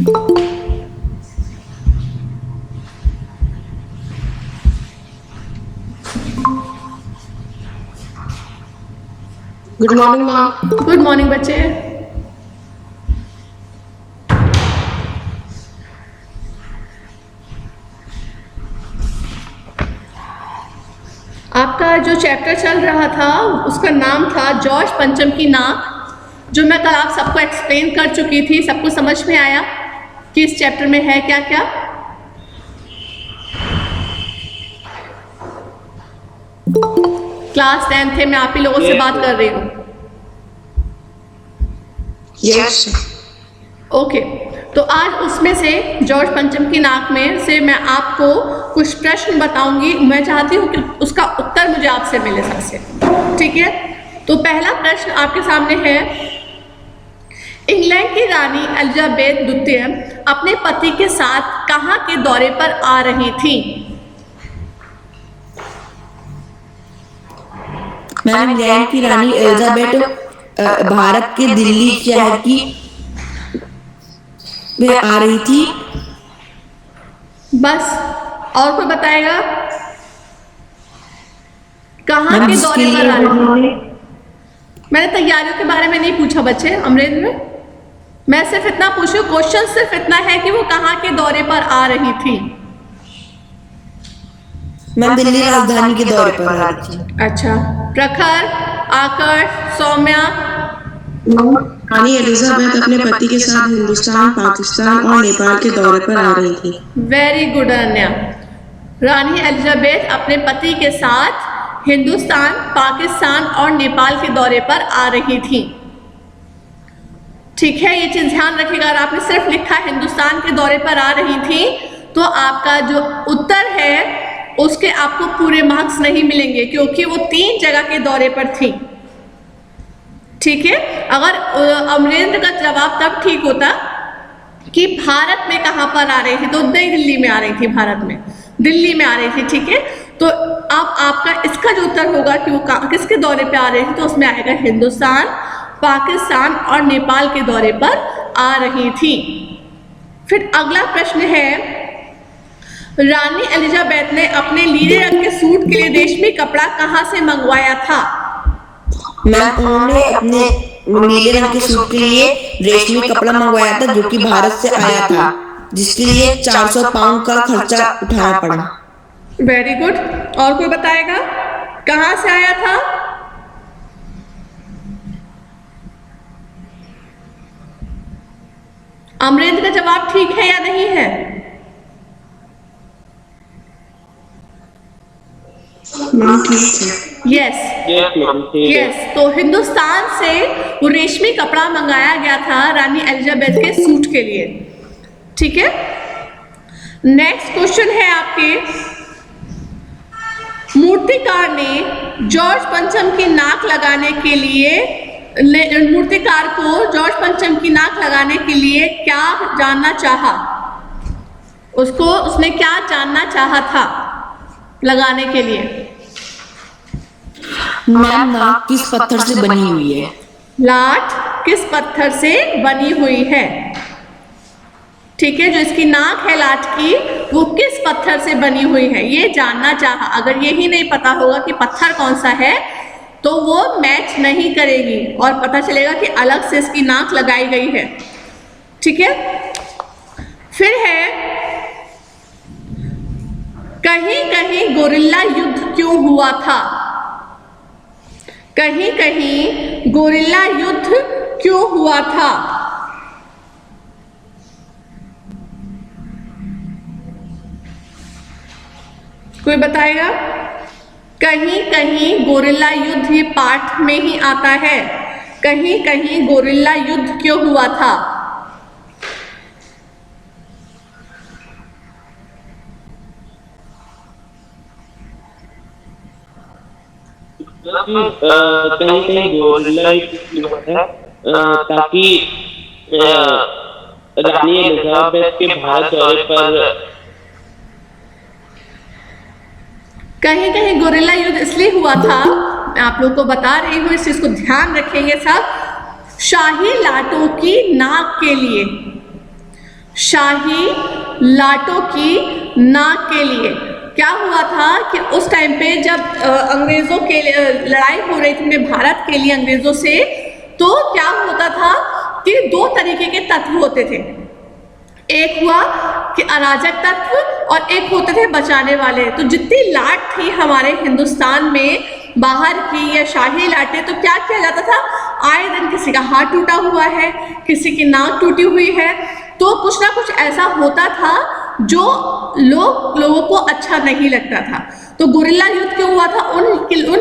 Good morning ma'am. Good morning बच्चे। आपका जो चैप्टर चल रहा था उसका नाम था जॉर्ज पंचम की नाक, जो मैं कल आप सबको एक्सप्लेन कर चुकी थी। सबको समझ में आया कि इस चैप्टर में है क्या क्या? क्लास 10th है, मैं आप ही लोगों से बात कर रही हूँ। यस। ओके, तो आज उसमें से जॉर्ज पंचम की नाक में से मैं आपको कुछ प्रश्न बताऊंगी। मैं चाहती हूँ कि उसका उत्तर मुझे आपसे मिले सबसे, ठीक है? तो पहला प्रश्न आपके सामने है, इंग्लैंड की रानी एलिजाबेथ द्वितीय अपने पति के साथ कहाँ के दौरे पर आ रही थी? मैम, इंग्लैंड की रानी एलिजाबेथ भारत के दिल्ली शहर की में आ रही थी। बस, और कोई बताएगा कहाँ के दौरे पर आ रही थी? मैंने तैयारियों के बारे में नहीं पूछा बच्चे, अमरेंद्र। मैं सिर्फ इतना पूछूं, क्वेश्चन सिर्फ इतना है कि वो कहाँ के दौरे पर आ रही थी। मैम, दिल्ली राजधानी के दौरे पर आ रही थी। अच्छा, प्रखर, आकर्ष, सौम्या। रानी एलिजाबेथ अपने पति के साथ हिंदुस्तान, पाकिस्तान और नेपाल के दौरे पर आ रही थी। Very good Ananya. रानी एलिजाबेथ अपने पति के साथ हिंदुस्तान, पाकिस्तान और नेपाल के दौरे पर आ रही थी। ठीक है, ये चीज ध्यान रखिएगा। अगर आपने सिर्फ लिखा हिंदुस्तान के दौरे पर आ रही थी तो आपका जो उत्तर है उसके आपको पूरे मार्क्स नहीं मिलेंगे, क्योंकि वो 3 जगह के दौरे पर थी। ठीक है, अगर अमरेंद्र का जवाब तब ठीक होता कि भारत में कहाँ पर आ रही थी, तो नई दिल्ली में आ रही थी, भारत में दिल्ली में आ रही थी। ठीक है, तो अब आपका इसका जो उत्तर होगा कि वो किसके दौरे पे आ रही थी, तो उसमें आएगा हिंदुस्तान, पाकिस्तान और नेपाल के दौरे पर आ रही थी। फिर अगला प्रश्न है, रानी एलिजाबेथ ने अपने नीले रंग के सूट के लिए रेशमी कपड़ा कहाँ से मंगवाया था? मैम, उन्होंने अपने नीले रंग के सूट के लिए रेशमी कपड़ा मंगवाया था, जो कि भारत से आया था, जिसके लिए 400 पाउंड का खर्चा उठाना पड़ा। Very good. और कोई बताएगा कहाँ से आया था? अमरेंद्र का जवाब ठीक है या नहीं है? मैम ठीक है। यस, तो हिंदुस्तान से वो रेशमी कपड़ा मंगाया गया था रानी एलिजाबेथ के सूट के लिए। ठीक है, नेक्स्ट क्वेश्चन है आपके, मूर्तिकार ने जॉर्ज पंचम की नाक लगाने के लिए, मूर्तिकार को जॉर्ज पंचम की नाक लगाने के लिए क्या जानना चाहा? उसने क्या जानना चाहा था लगाने के लिए? मैम, नाक किस पत्थर से बनी हुई है? लाट किस पत्थर से बनी हुई है? ठीक है, जो इसकी नाक है लाट की, वो किस पत्थर से बनी हुई है, ये जानना चाहा। अगर यही नहीं पता होगा कि पत्थर कौन सा है तो वो मैच नहीं करेगी और पता चलेगा कि अलग से इसकी नाक लगाई गई है। ठीक है, फिर है, कहीं कहीं गोरिल्ला युद्ध क्यों हुआ था? कहीं कहीं गोरिल्ला युद्ध क्यों हुआ था? कोई बताएगा? कहीं कहीं गोरिल्ला युद्ध, ये पाठ में ही आता है। कहीं कहीं गोरिल्ला युद्ध क्यों हुआ था? कहीं कहीं गोरिल्ला युद्ध है ताकि रानी एलिजाबेथ के भारत दौरे पर, कहीं कहीं गोरिल्ला युद्ध इसलिए हुआ था, मैं आप लोग को बता रही हूँ, इस चीज को ध्यान रखेंगे सब, शाही लाटों की नाक के लिए। शाही लाटों की नाक के लिए। क्या हुआ था कि उस टाइम पे जब अंग्रेज़ों के लिए लड़ाई हो रही थी अपने भारत के लिए अंग्रेज़ों से, तो क्या होता था कि दो तरीके के तत्व होते थे। एक हुआ कि अराजक तत्व और एक होते थे बचाने वाले। तो जितनी लाट थी हमारे हिंदुस्तान में बाहर की या शाही लाटें, तो क्या किया जाता था, आए दिन किसी का हाथ टूटा हुआ है, किसी की नाक टूटी हुई है, तो कुछ ना कुछ ऐसा होता था जो लोगों को अच्छा नहीं लगता था। तो गुरिल्ला युद्ध क्यों हुआ था, उन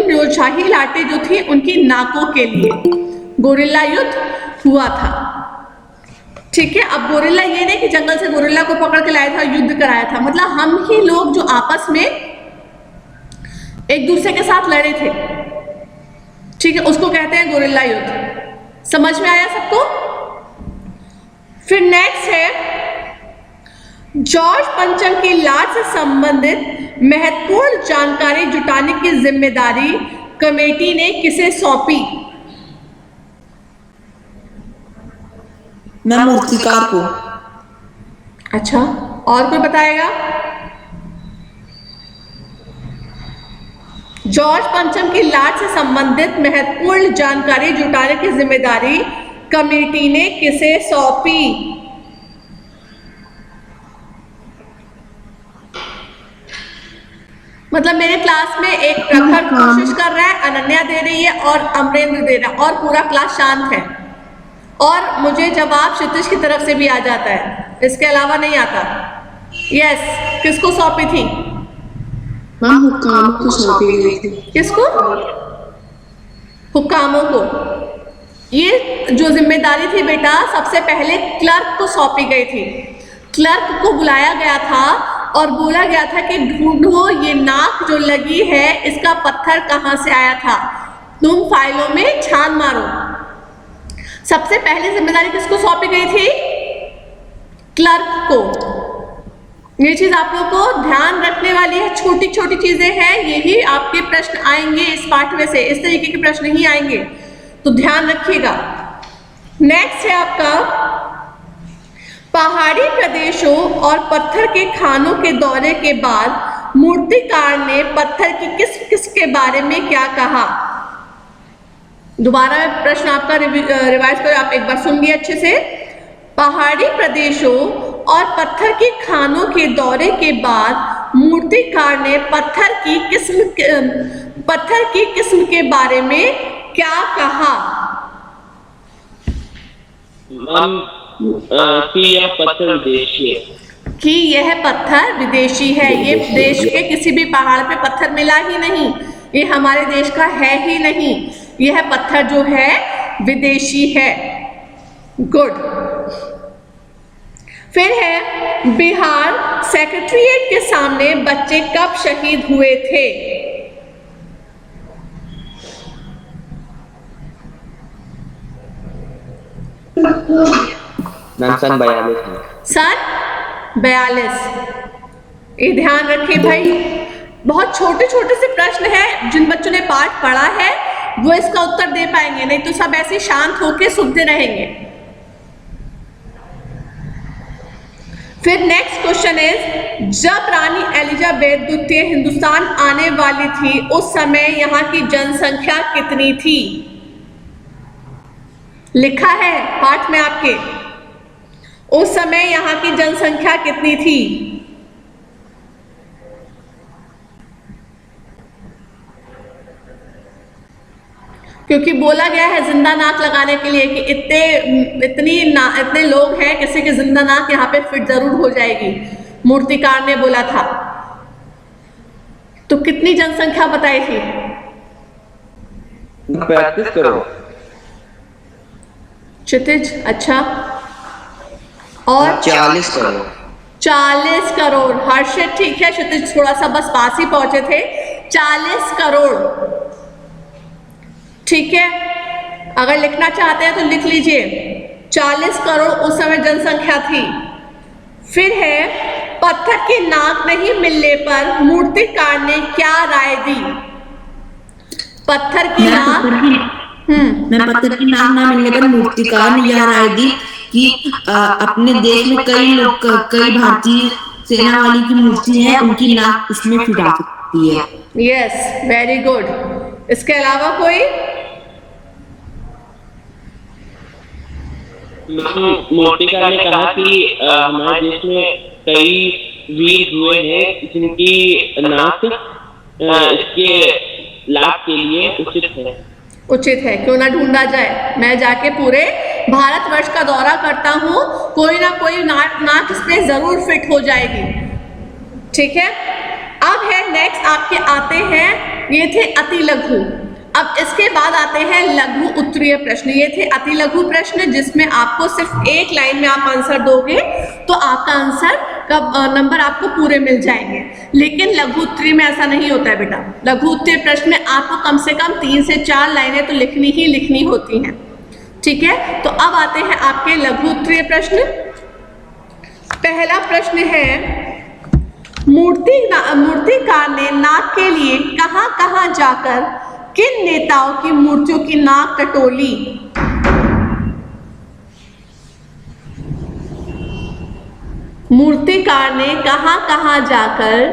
जो शाही लाटें जो थी उनकी नाकों के लिए गुरिल्ला युद्ध हुआ था। ठीक है। अब गोरिल्ला ये नहीं कि जंगल से गोरिल्ला को पकड़ के लाया था, युद्ध कराया था, मतलब हम ही लोग जो आपस में एक दूसरे के साथ लड़े थे। ठीक है, उसको कहते हैं गोरिल्ला युद्ध। समझ में आया सबको? फिर नेक्स्ट है जॉर्ज पंचम की लाट से संबंधित महत्वपूर्ण जानकारी जुटाने की जिम्मेदारी कमेटी ने किसे सौंपी? मैं मूर्तिकार को। अच्छा, और कोई बताएगा? जॉर्ज पंचम की लाट से संबंधित महत्वपूर्ण जानकारी जुटाने की जिम्मेदारी कमेटी ने किसे सौंपी? मतलब मेरे क्लास में एक प्रखर कोशिश कर रहा है, अनन्या दे रही है और अमरेंद्र दे रहा है, और पूरा क्लास शांत है, और मुझे जवाब क्षितिज की तरफ से भी आ जाता है, इसके अलावा नहीं आता। यस, किसको सौंपी थी? मैम हुक्कामों को सौंपी गई थी। किसको? हुक्कामों को। ये जो जिम्मेदारी थी बेटा सबसे पहले क्लर्क को सौंपी गई थी। क्लर्क को बुलाया गया था और बोला गया था कि ढूंढो ये नाक जो लगी है इसका पत्थर कहाँ से आया था, तुम फाइलों में छान मारो। सबसे पहले जिम्मेदारी किसको सौंपी गई थी? क्लर्क को। ये चीज आप लोग को ध्यान रखने वाली है, छोटी छोटी चीजें हैं, यही आपके प्रश्न आएंगे इस पाठ में से, इस तरीके के प्रश्न नहीं आएंगे, तो ध्यान रखिएगा। नेक्स्ट है आपका पहाड़ी प्रदेशों और पत्थर के खानों के दौरे के बाद मूर्तिकार ने पत्थर की किस के बारे में क्या कहा? दोबारा प्रश्न आपका रिवाइज करो, आप एक बार सुन लिए अच्छे से। पहाड़ी प्रदेशों और पत्थर की खानों के दौरे के बाद मूर्तिकार ने पत्थर की किस्म के बारे में क्या कहा? कि यह पत्थर विदेशी है। कि यह पत्थर विदेशी है। ये देश के किसी भी पहाड़ पे पत्थर मिला ही नहीं, ये हमारे देश का है ही नहीं, यह पत्थर जो है विदेशी है। गुड। फिर है बिहार सेक्रेटेरिएट के सामने बच्चे कब शहीद हुए थे? सन 42 में। सन 42। ये ध्यान रखिए भाई, बहुत छोटे छोटे से प्रश्न हैं, जिन बच्चों ने पाठ पढ़ा है वो इसका उत्तर दे पाएंगे, नहीं तो सब ऐसे शांत होके सुनते रहेंगे। फिर नेक्स्ट क्वेश्चन इज, जब रानी एलिजाबेथ द्वितीय हिंदुस्तान आने वाली थी उस समय यहाँ की जनसंख्या कितनी थी? लिखा है पाठ में आपके, उस समय यहाँ की जनसंख्या कितनी थी? क्योंकि बोला गया है जिंदा नाक लगाने के लिए कि इतने लोग हैं, किसी की जिंदा नाक यहाँ पे फिट जरूर हो जाएगी, मूर्तिकार ने बोला था। तो कितनी जनसंख्या बताई थी? 35 करोड़। क्षितिज, अच्छा, और 40 करोड़। 40 करोड़। हर्षित ठीक है, क्षितिज थोड़ा सा बस पास ही पहुंचे थे। 40 करोड़, ठीक है। अगर लिखना चाहते हैं तो लिख लीजिए, 40 करोड़ उस समय जनसंख्या थी। फिर है पत्थर की नाक नहीं मिलने पर मूर्तिकार ने क्या राय दी? पत्थर की नाक मैं पत्थर की नाक ना मिलने पर मूर्तिकार ने यह राय दी कि अपने देश में कई भारतीय सेना वाली की मूर्ति है, उनकी नाक इसमें फिट आ सकती है। Yes, very good. इसके अलावा कोई? मूर्तिकार ने कहा कि हमारे देश में कई वीर हुए हैं जिनकी नाक इसके लाभ के लिए उचित है। क्यों ना ढूंढा जाए। मैं जाके पूरे भारतवर्ष का दौरा करता हूँ, कोई ना कोई नाक इसमें जरूर फिट हो जाएगी। ठीक है, अब है नेक्स्ट आपके आते हैं, ये थे अति लघु। अब इसके बाद आते हैं लघु उत्तरीय प्रश्न। ये थे अति लघु प्रश्न जिसमें आपको सिर्फ एक लाइन में आप आंसर दोगे तो आपका आंसर का नंबर आपको पूरे मिल जाएंगे। लेकिन लघु उत्तरीय में ऐसा नहीं होता है बेटा। लघु उत्तरीय प्रश्न में आपको कम से कम 3 से 4 लाइनें तो लिखनी होती हैं। ठीक है, तो अब आते हैं आपके लघु उत्तरीय प्रश्न। पहला प्रश्न है, मूर्तिकार ने नाक के लिए कहां जाकर किन नेताओं की मूर्तियों की नाक टटोली? मूर्तिकार ने कहां जाकर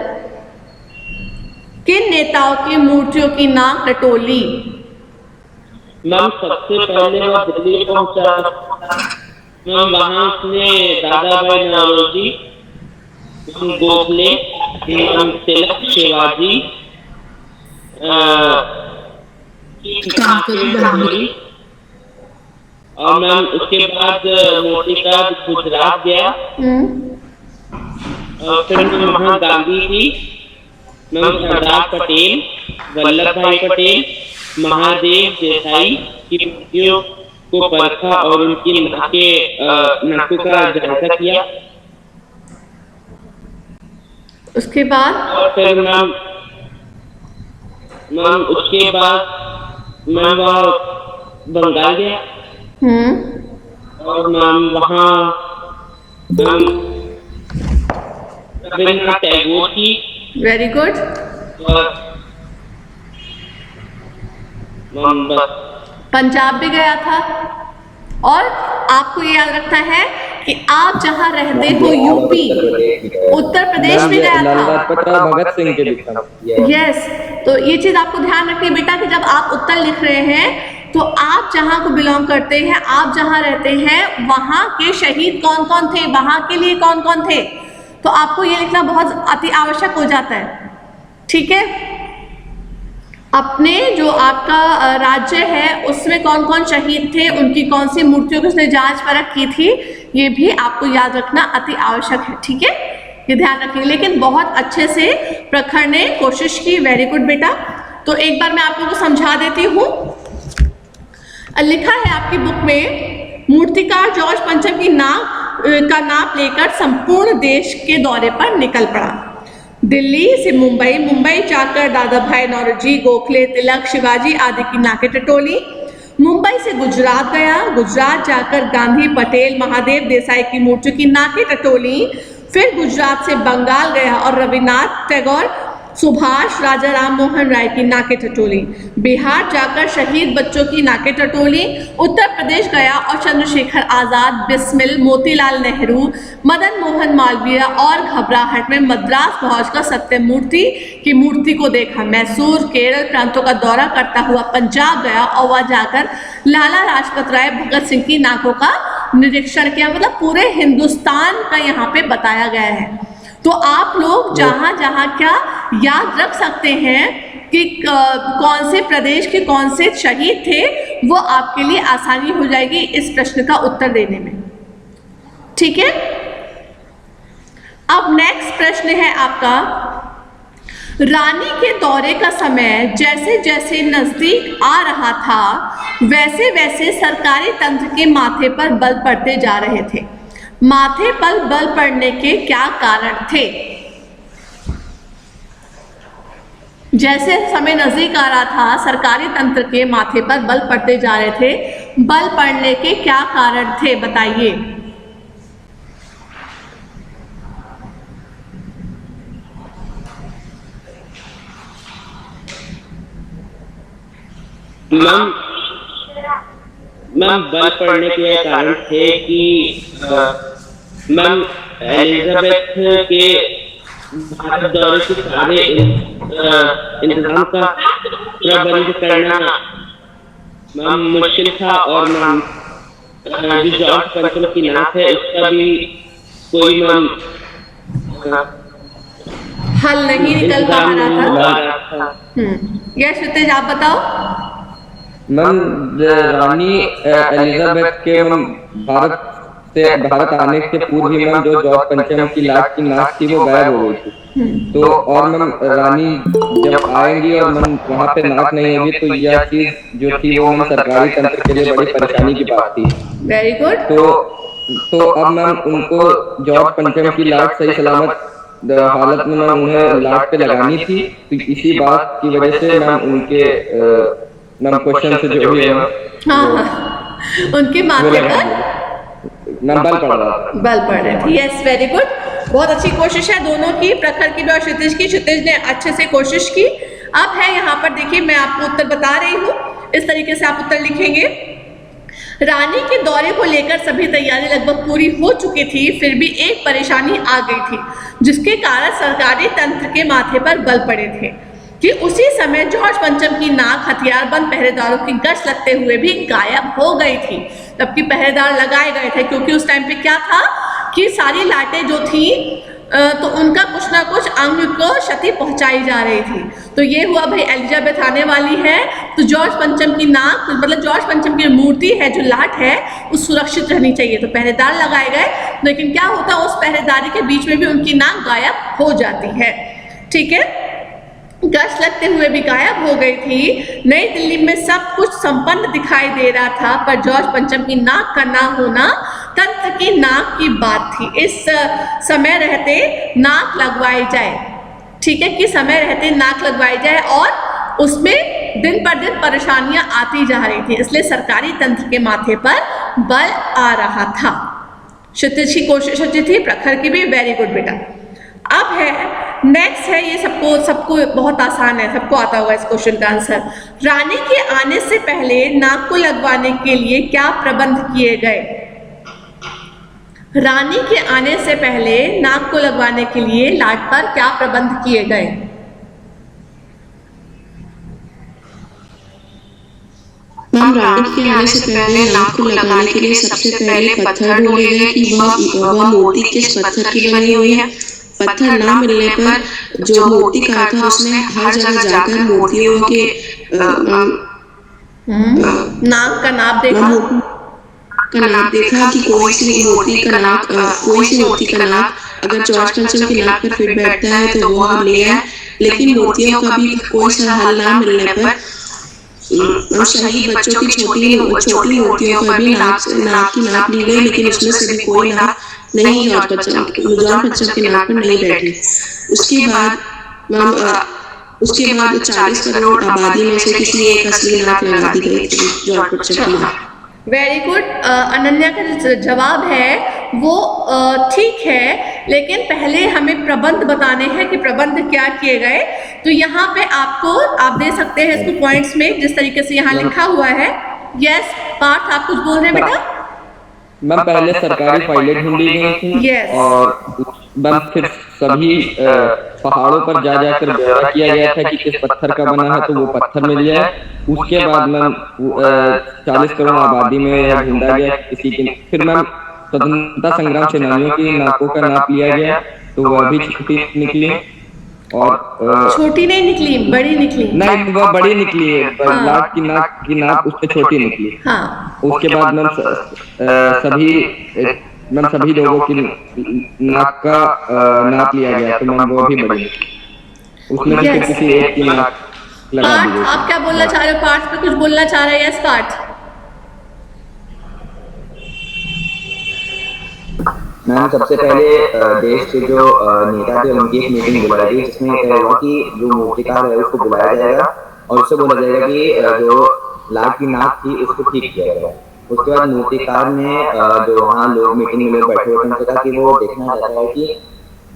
किन नेताओं की मूर्तियों की नाक टटोली? मैम सबसे पहले वो दिल्ली पहुंचा। मैम वहां उसने दादा भाई नौरोजी, गोखले, तिलक, शिवाजी, और मैम उसके बाद मूर्तिकार गुजरात गया। और फिर वहाँ गांधी जी, मैम सरदार पटेल, वल्लभ भाई पटेल, महादेव देसाई की मूर्तियों को परखा और उनकी नाकों का जायजा किया। उसके बाद और फिर मैम उसके बाद मैं वहाँ बंगाल गया। और मैम वहाँ रविन्द्रनाथ टैगोर की। Very good. पंजाब भी गया था। और आपको ये याद रखना है कि आप जहाँ रहते हो यूपी, उत्तर प्रदेश में गया था। भगत सिंह के लिखा। यस, तो ये चीज आपको ध्यान रखनी है बेटा कि जब आप उत्तर लिख रहे हैं तो आप जहाँ को बिलोंग करते हैं, आप जहाँ रहते हैं, वहाँ के शहीद कौन कौन थे, वहाँ के लिए कौन कौन थे, तो आपको ये लिखना बहुत अति आवश्यक हो जाता है। ठीक है, अपने जो आपका राज्य है उसमें कौन कौन शहीद थे, उनकी कौन सी मूर्तियों की उसने जांच परख की थी, ये भी आपको याद रखना अति आवश्यक है। ठीक है, ये ध्यान रखिए। लेकिन बहुत अच्छे से प्रखर ने कोशिश की। वेरी गुड बेटा। तो एक बार मैं आप लोगों को समझा देती हूँ। लिखा है आपकी बुक में, मूर्तिकार जॉर्ज पंचम की नाप लेकर संपूर्ण देश के दौरे पर निकल पड़ा। दिल्ली से मुंबई, मुंबई जाकर दादा भाई नौरोजी, गोखले, तिलक, शिवाजी आदि की नाकें टटोली। मुंबई से गुजरात गया, गुजरात जाकर गांधी, पटेल, महादेव देसाई की मूर्तियों की नाकें टटोली। फिर गुजरात से बंगाल गया और रविन्द्रनाथ टैगोर, सुभाष, राजा राम मोहन राय की नाकें टटोली। बिहार जाकर शहीद बच्चों की नाकें टटोली। उत्तर प्रदेश गया और चंद्रशेखर आजाद, बिस्मिल, मोतीलाल नेहरू, मदन मोहन मालवीय और घबराहट में मद्रास पहुंचकर सत्यमूर्ति की मूर्ति को देखा। मैसूर, केरल प्रांतों का दौरा करता हुआ पंजाब गया और वहां जाकर लाला लाजपत राय, भगत सिंह की नाकों का निरीक्षण किया। मतलब पूरे हिंदुस्तान का यहाँ पे बताया गया है। तो आप लोग जहाँ जहाँ क्या याद रख सकते हैं कि कौन से प्रदेश के कौन से शहीद थे, वो आपके लिए आसानी हो जाएगी इस प्रश्न का उत्तर देने में। ठीक है, अब नेक्स्ट प्रश्न है आपका, रानी के दौरे का समय जैसे जैसे नजदीक आ रहा था वैसे वैसे सरकारी तंत्र के माथे पर बल पड़ते जा रहे थे। माथे पर बल पड़ने के क्या कारण थे? जैसे समय नजदीक आ रहा था, सरकारी तंत्र के माथे पर बल पड़ते जा रहे थे। बल पड़ने के क्या कारण थे, बताइए। मैम बल पड़ने के यह कारण थे कि मैम एलिजाबेथ के भारत दौरे के सारे इंतजाम का प्रबंध करना मैम मुश्किल था, और मैम जो जॉर्ज पंचम की नाक है उसका भी कोई मैम हल नहीं निकल पा इंतजाम रहा नहीं हो था। पा रहा था। यस रितेश, आप बताओ। मैम रानी एलिजाबेथ के मैम भारत आने के पूर्व ही मैम जो जॉर्ज पंचम की लाश की नाक थी वो गायब हो गई थी। तो और मैम रानी जब आएंगी और मैम वहाँ पे नाक नहीं होगी तो यह चीज जो थी वो मैम सरकारी तंत्र के लिए बड़ी परेशानी की बात थी। Very good. तो अब मैम उनको जॉर्ज पंचम की लाश सही सलामत हालत में मैम उन्हें लाश पे लगानी थी। तो इसी बात की वजह से मैम उनके मैम क्वेश्चन से जो भी है हाँ, उनके माथे पर मैम बल पड़ रहा था। बल पड़ रहे थे। यस, वेरी गुड, बहुत अच्छी कोशिश है दोनों की, प्रखर की भी और क्षितिज की। क्षितिज ने अच्छे से कोशिश की। अब है यहाँ पर देखिए, मैं आपको उत्तर बता रही हूँ, इस तरीके से आप उत्तर लिखेंगे। रानी के दौरे को लेकर सभी तैयारी लगभग पूरी हो चुकी थी, फिर भी एक परेशानी आ गई थी जिसके कारण सरकारी तंत्र के माथे पर बल पड़े थे कि उसी समय जॉर्ज पंचम की नाक हथियारबंद पहरेदारों की गश्त लगते हुए भी गायब हो गई थी, जबकि पहरेदार लगाए गए थे। क्योंकि उस टाइम पे क्या था कि सारी लाटें जो थी तो उनका कुछ ना कुछ अंग को क्षति पहुंचाई जा रही थी। तो ये हुआ भाई, एलिजाबेथ आने वाली है तो जॉर्ज पंचम की नाक, मतलब जॉर्ज पंचम की मूर्ति है जो लाट है वो सुरक्षित रहनी चाहिए। तो पहरेदार लगाए गए, लेकिन क्या होता उस पहरेदारी के बीच में भी उनकी नाक गायब हो जाती है। ठीक है, गश्त लगते हुए भी गायब हो गई थी। नई दिल्ली में सब कुछ संपन्न दिखाई दे रहा था, पर जॉर्ज पंचम की नाक का ना होना तंत्र की नाक की बात थी। इस समय रहते नाक लगवाई जाए, ठीक है, कि समय रहते नाक लगवाई जाए, और उसमें दिन पर दिन परेशानियां आती जा रही थी, इसलिए सरकारी तंत्र के माथे पर बल आ रहा था। क्षितिज की कोशिश अच्छी थी, प्रखर की भी। वेरी गुड बेटा। अब है नेक्स्ट है, ये सबको बहुत आसान है, सबको आता होगा इस क्वेश्चन का आंसर। रानी के आने से पहले नाक को लगवाने के लिए क्या प्रबंध किए गए? रानी के आने से पहले नाक को लगवाने के लिए लाट पर क्या प्रबंध किए गए? मैम रानी के आने से पहले नाक को लगाने के लिए सबसे पहले पत्थर ढूंढे गए कि वह मूर्ति किस पत्थर की बनी हुई है। पत्थर ना मिलने पर जो मूर्तिकार था उसने हर जगह जाकर मूर्तियों के नाक का नाप देखा कि कोई सी मूर्ति का नाक अगर जॉर्ज पंचम की नाक पर फिट बैठता है तो वो हम ले आए। लेकिन मूर्तियों का भी कोई सा हल ना मिलने पर शहीद बच्चों की छोटी मूर्तियों का भी नाक की नाप ली गई, लेकिन उसमें से भी कोई नाक नहीं जॉर्ज पंचम के नाक पर नहीं बैठी। उसके बाद 40 करोड़ आबादी में से किसी एक असली नाक लगा दी गई थी जॉर्ज पंचम की नाक। Very good. अनन्या का जो जवाब है वो ठीक है, लेकिन पहले हमें प्रबंध बताने हैं कि प्रबंध क्या किए गए। तो यहाँ पे आप दे सकते हैं इसको पॉइंट्स में, जिस तरीके से यहाँ लिखा हुआ है। यस पार्थ, आप कुछ बोल रहे हैं बेटा? मैम पहले सरकारी फाइलें ढूंढी गई थी। Yes. और मैम फिर सभी पहाड़ों पर जाकर ब्यौरा किया गया था कि किस पत्थर का बना है, तो वो पत्थर मिल जाए। उसके बाद मैम 40 करोड़ आबादी में यह ढूंढा गया किसी की। फिर मैम स्वतंत्रता संग्राम सेनानियों की नाकों का नाप लिया गया, तो वह भी छोटी निकली। और छोटी नहीं निकली, बड़ी निकली। नहीं, वह बड़ी निकली है। लाट की नाक उससे छोटी निकली। हाँ। उसके बाद मैम सभी लोगों की नाक का नाप लिया गया, तो मैम वो भी बड़ी निकली। उसमें से किसी एक की नाक लगा दी गई। आप क्या बोलना चाह रहे हो? पार्थ पे कुछ बोलना चाह रहे हैं? यस पार्थ। मैम सबसे पहले देश के जो नेता थे उनकी एक मीटिंग बुलाई गई, जिसमें यह कहा कि जो मूर्तिकार है उसको बुलाया जाएगा और उससे बोला जाएगा कि जो लाट की नाक थी उसको ठीक किया जाएगा। उसके बाद मूर्तिकार ने जो वहाँ लोग मीटिंग में लोग बैठे हुए थे उनसे कहा कि वो देखना चाहता है कि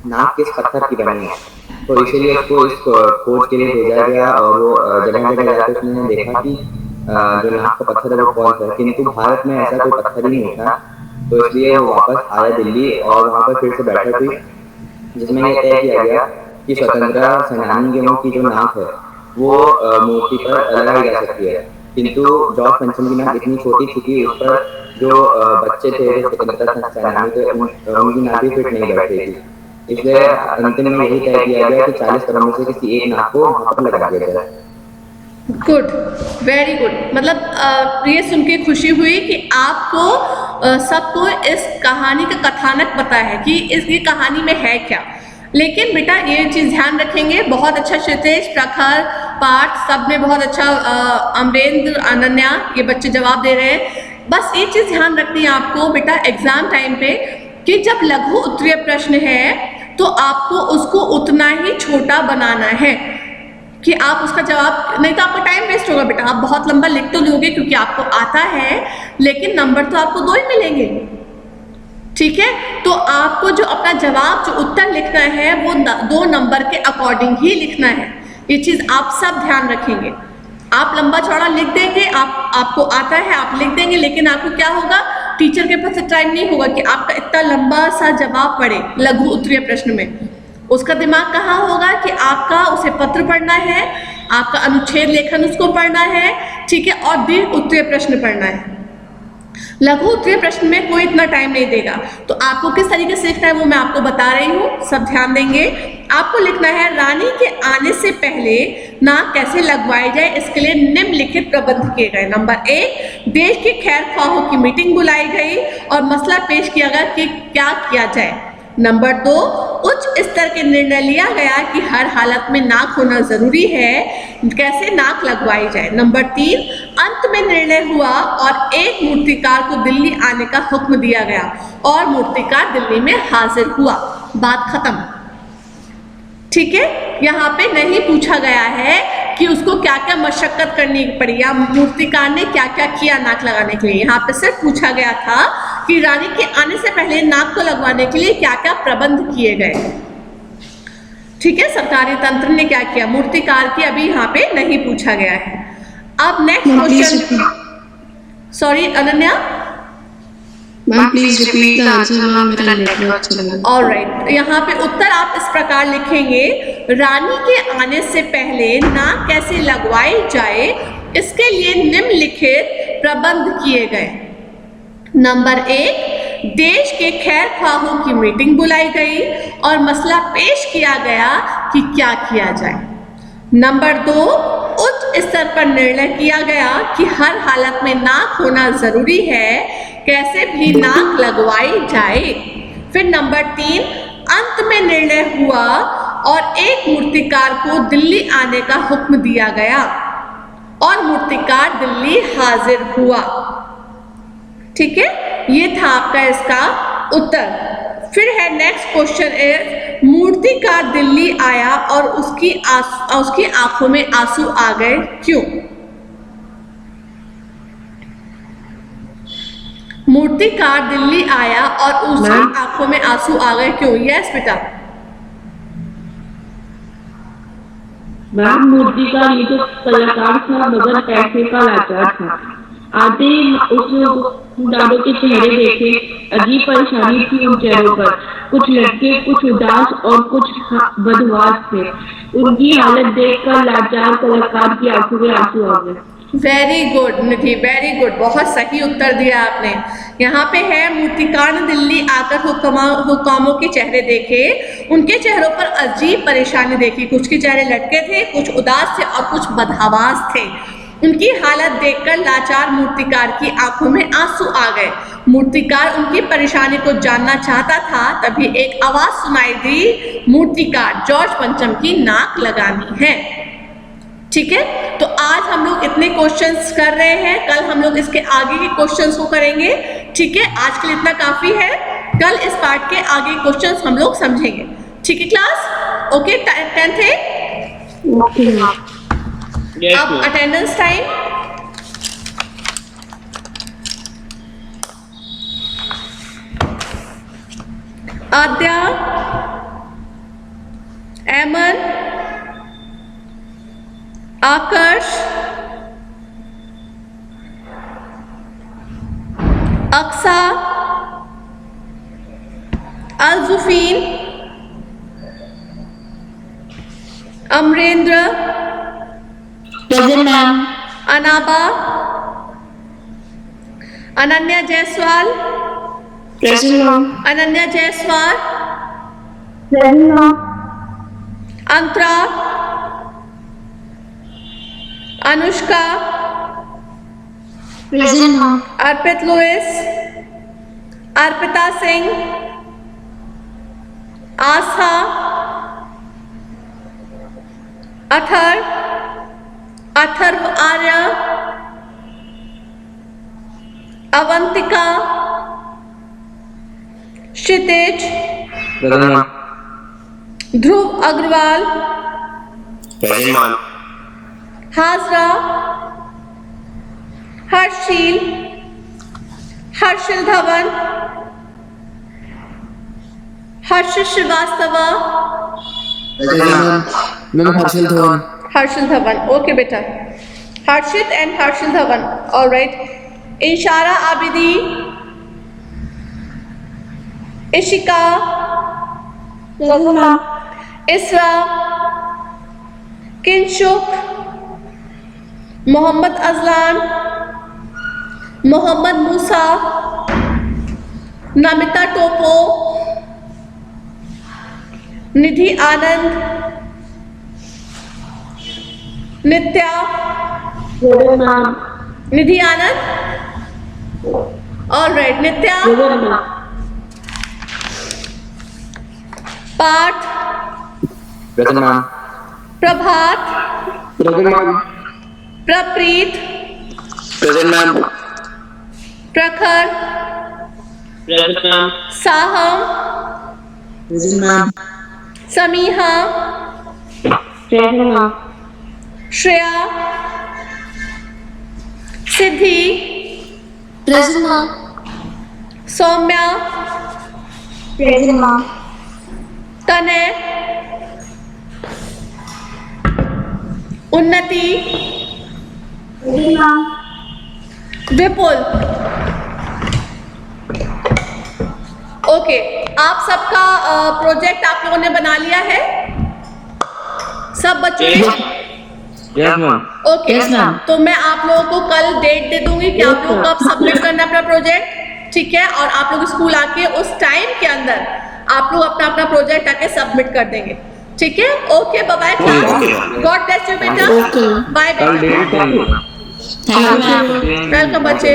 नाक किस पत्थर की बनी है। तो इसीलिए उसको इस खोज के लिए भेजा गया और वो जगह जगह जाकर उसने देखा कि जो नाक का पत्थर है वो फॉल्स है, किंतु भारत में ऐसा कोई पत्थर ही नहीं था। तो इसलिए वो वापस आया दिल्ली और वहाँ पर फिर से बैठक हुई, जिसमें यह तय किया गया कि स्वतंत्रता सेनानियों की जो नाक है वो मूर्ति पर लगाई जा सकती है, किंतु जॉर्ज पंचम की नाक इतनी छोटी थी कि उस पर जो बच्चे थे जो स्वतंत्रता सेनानी थे उनकी नाक भी फिट नहीं बैठ रही थी। इसलिए अंतिम में यही तय किया गया कि 40 करोड़ में से किसी एक नाक को वहाँ पर लगा दिया जाए। Good, very good. मतलब ये सुन के खुशी हुई कि आपको सबको इस कहानी का कथानक पता है कि ये कहानी में है क्या। लेकिन बेटा ये चीज़ ध्यान रखेंगे, बहुत अच्छा क्षितिज, प्रखर, पाठ सब में बहुत अच्छा, अमरेंद्र, अनन्या ये बच्चे जवाब दे रहे हैं। बस ये चीज़ ध्यान रखनी है आपको बेटा एग्जाम टाइम पे कि जब लघु उत्तरीय प्रश्न है तो आपको उसको उतना ही छोटा बनाना है कि आप उसका जवाब, नहीं तो आपका टाइम वेस्ट होगा बेटा। आप बहुत लंबा लिख तो लोगे क्योंकि आपको आता है, लेकिन नंबर तो आपको 2 ही मिलेंगे, ठीक है। तो आपको जो अपना जवाब, जो उत्तर लिखना है वो 2 नंबर के अकॉर्डिंग ही लिखना है। ये चीज़ आप सब ध्यान रखेंगे। आप लंबा चौड़ा लिख देंगे, आपको आता है आप लिख देंगे, लेकिन आपको क्या होगा, टीचर के पास टाइम नहीं होगा कि आपका इतना लंबा सा जवाब पढ़े लघु उत्तरीय प्रश्न में। उसका दिमाग कहाँ होगा कि आपका उसे पत्र पढ़ना है, आपका अनुच्छेद लेखन उसको पढ़ना है, ठीक है, और दीर्घ उत्तरीय प्रश्न पढ़ना है। लघु उत्तरीय प्रश्न में कोई इतना टाइम नहीं देगा। तो आपको किस तरीके से लिखना है वो मैं आपको बता रही हूँ, सब ध्यान देंगे। आपको लिखना है रानी के आने से पहले नाक कैसे लगवाई जाए, इसके लिए निम्नलिखित प्रबंध किए गए। नंबर 1, देश के खैर ख्वाहों की मीटिंग बुलाई गई और मसला पेश किया गया कि क्या किया जाए। नंबर 2, उच्च स्तर के निर्णय लिया गया कि हर हालत में नाक होना जरूरी है, कैसे नाक लगवाई जाए। नंबर 3, अंत में निर्णय हुआ और एक मूर्तिकार को दिल्ली आने का हुक्म दिया गया और मूर्तिकार दिल्ली में हाजिर हुआ। बात खत्म, ठीक है। यहाँ पे नहीं पूछा गया है कि उसको क्या क्या मशक्कत करनी पड़ी या मूर्तिकार ने क्या क्या किया नाक लगाने के लिए। यहाँ पे सिर्फ पूछा गया था कि रानी के आने से पहले नाक को लगवाने के लिए क्या क्या प्रबंध किए गए, ठीक है। सरकारी तंत्र ने क्या किया, मूर्तिकार की अभी यहाँ पे नहीं पूछा गया है। अब next question, sorry Ananya, ma'am please repeat the answer, ma'am मेरा नेटवर्क चला गया। ऑलराइट, यहाँ पे उत्तर आप इस प्रकार लिखेंगे, रानी के आने से पहले नाक कैसे लगवाई जाए इसके लिए निम्नलिखित प्रबंध किए गए। नंबर 1, देश के खैर ख्वाहों की मीटिंग बुलाई गई और मसला पेश किया गया कि क्या किया जाए। नंबर 2, उच्च स्तर पर निर्णय किया गया कि हर हालत में नाक होना जरूरी है, कैसे भी नाक लगवाई जाए। फिर नंबर 3, अंत में निर्णय हुआ और एक मूर्तिकार को दिल्ली आने का हुक्म दिया गया और मूर्तिकार दिल्ली हाजिर हुआ, ठीक है। ये था आपका इसका उत्तर। फिर है नेक्स्ट क्वेश्चन इज, मूर्तिकार दिल्ली आया और उसकी आंखों में आंसू आ गए, क्यों? मूर्तिकार दिल्ली आया और उसकी आंखों में आंसू आ गए, क्यों? यस बेटा। मैम मूर्तिकार ये तो कलाकार था मगर पैसे का लाचार था। आते ही उस दादों के चेहरे देखे, अजीब परेशानी थी उन चेहरों पर। कुछ लड़के कुछ उदास और कुछ बदहवास थे। उनकी हालत देखकर लाचार कलाकार की आंखों में आंसू आ गए। वेरी गुड निधि, वेरी गुड, बहुत सही उत्तर दिया आपने। यहाँ पे है, मूर्तिकार ने दिल्ली आकर हुक्कामों के चेहरे देखे, उनके चेहरों पर अजीब परेशानी देखी। कुछ के चेहरे लटके थे, कुछ उदास थे और कुछ बदहवास थे। उनकी हालत देखकर लाचार मूर्तिकार की आंखों में आंसू आ गए। मूर्तिकार उनकी परेशानी को जानना चाहता था, तभी एक आवाज सुनाई दी, मूर्तिकार जॉर्ज पंचम की नाक लगानी है, ठीक है। तो आज हम लोग इतने क्वेश्चंस कर रहे हैं, कल हम लोग इसके आगे के क्वेश्चंस को करेंगे, ठीक है। आज के लिए इतना काफी है, कल इस पार्ट के आगे क्वेश्चंस हम लोग समझेंगे, ठीक है क्लास? ओके, 10th है, ओके। अब attendance time. Aadya, Eman, Aakarsh, Aqsa, Aljufin, Amarendra, present ma'am. Anaba, Ananya Jaiswal, present ma'am. Ananya Jaiswal, present ma'am. Antara, Anushka, present ma'am. Arpit Lewis, Arpita Singh, Aastha, Atharva Arya, Avantika, Kshitij, present ma'am. Dhruv Agarwal, present ma'am. Hajra, Harshil, Harshil Dhawan, Harshil Srivastava, ma'am Harshal Dhawan. Harshil Dhawan, okay बेटा, Harshit and Harshil Dhawan, alright. Inshara Abidi, Ishika, Isra, Kinshuk, Mohammad Ajlan, Mohammad Musa, Namita Topo, Nidhi Anand, Nitya, Nidhi Anand, alright Nitya, Paath, present ma'am. Prabhat, present ma'am. Prapreet, present ma'am. Prakhar, present ma'am. Saham, present ma'am. Samiha, Shreya, Siddhi, present ma'am. Saumya, present ma'am. Tanay, Unnati, Vipul. Okay, आप सबका project आप लोगों ने बना लिया है सब बच्चों ने? Yes ma'am. ओके, तो मैं आप लोगों को कल डेट दे दूंगी कि आप लोगों को अब सबमिट करना है अपना प्रोजेक्ट, ठीक है? और आप लोग स्कूल आके उस टाइम के अंदर आप लोग अपना अपना प्रोजेक्ट आके सबमिट कर देंगे, ठीक है? Okay, bye bye class, God bless you बेटा, बाय कल बाय, डेट चाहिए। Thank you. वेलकम बच्चे।